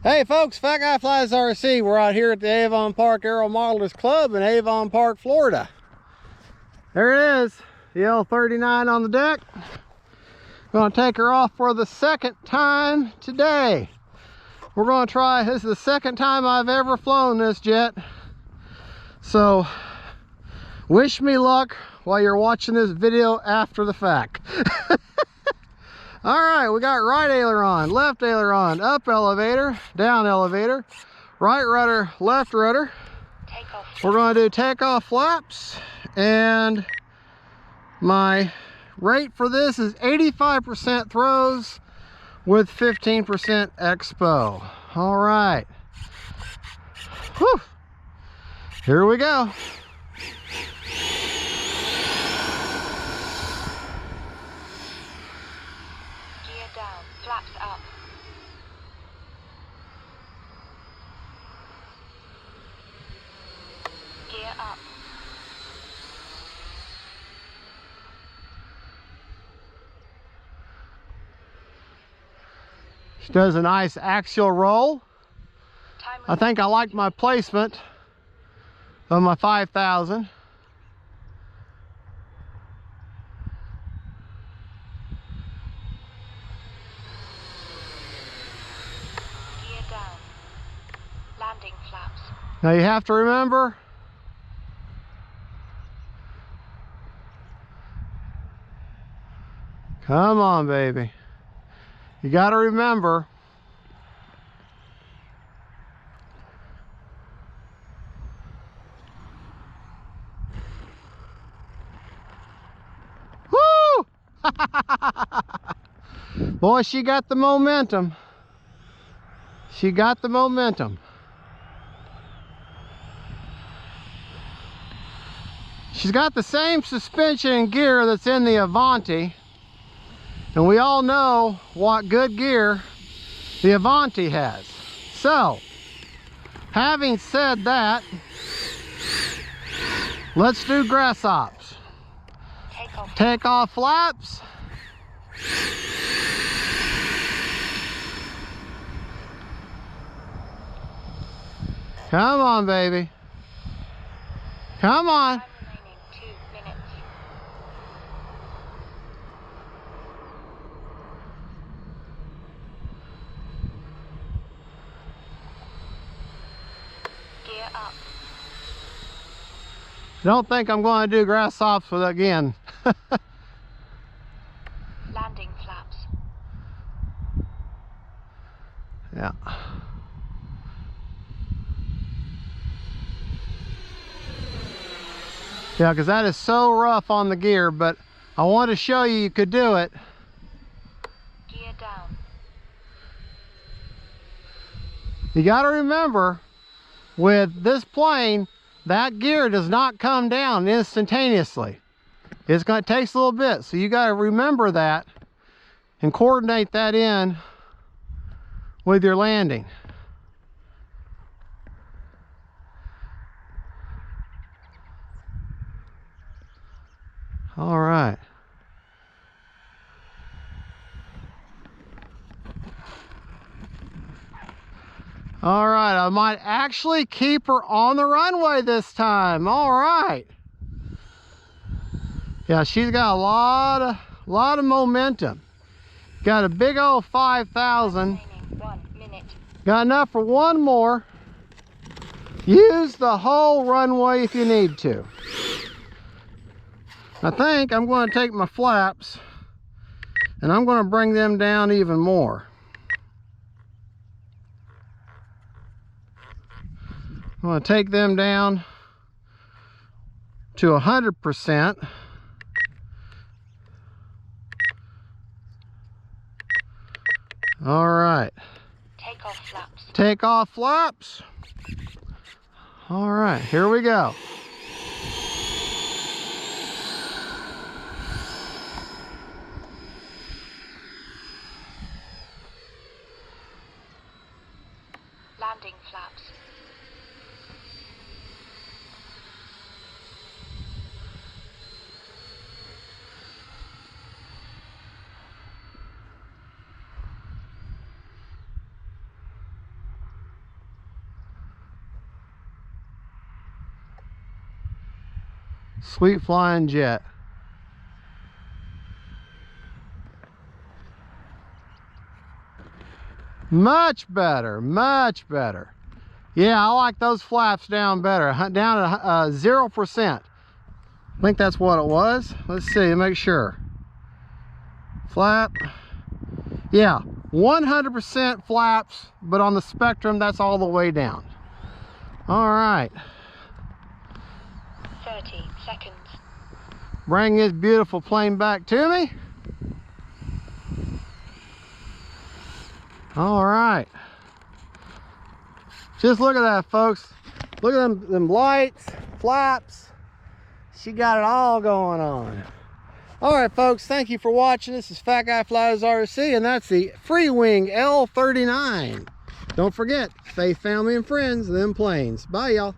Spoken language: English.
Hey folks, Fat Guy Flies RC. We're out here at the Avon Park Aero Modelers Club in Avon Park, Florida. There it is, the L-39 on the deck. Gonna take her off for the second time today. We're gonna try, this is the second time I've ever flown this jet. So, wish me luck while you're watching this video after the fact. All right, we got right aileron, left aileron, up elevator, down elevator, right rudder, left rudder. We're going to do takeoff flaps, and my rate for this is 85% throws with 15% expo. All right. Whew. Here we go. Flaps up. Gear up. She does a nice axial roll. I think I like my placement of my 5,000. Landing flaps. Now you have to remember, come on baby, you got to remember woo. Boy, she got the momentum. She got the momentum. She's got the same suspension and gear that's in the Avanti, and we all know what good gear the Avanti has. So, having said that, let's do grass hops. Take off flaps. Come on, baby. Come on. 2 minutes. Gear up. Don't think I'm going to do grass hops with it again. Landing flaps. Yeah. Yeah, because that is so rough on the gear, but I want to show you you could do it. Gear down. You got to remember, with this plane, that gear does not come down instantaneously. It takes a little bit, so you got to remember that and coordinate that in with your landing. All right. All right, I might actually keep her on the runway this time. All right. Yeah, she's got a lot of momentum. Got a big old 5,000. 1 minute. Got enough for one more. Use the whole runway if you need to. I think I'm going to take my flaps and I'm going to bring them down even more. I'm going to take them down to 100%. All right. Take off flaps. Take off flaps. All right, here we go. Landing flaps. Sweet flying jet. Much better, much better. Yeah, I like those flaps down better, down at 0%. I think that's what it was. Let's see, make sure. Flap. Yeah, 100% flaps, but on the Spectrum, that's all the way down. All right. 30 seconds. Bring this beautiful plane back to me. All right. Just look at that, folks. Look at them lights, flaps. She got it all going on. All right, folks, thank you for watching. This is Fat Guy Flies RC, and that's the Freewing L-39. Don't forget, faith, family, and friends, them planes. Bye, y'all.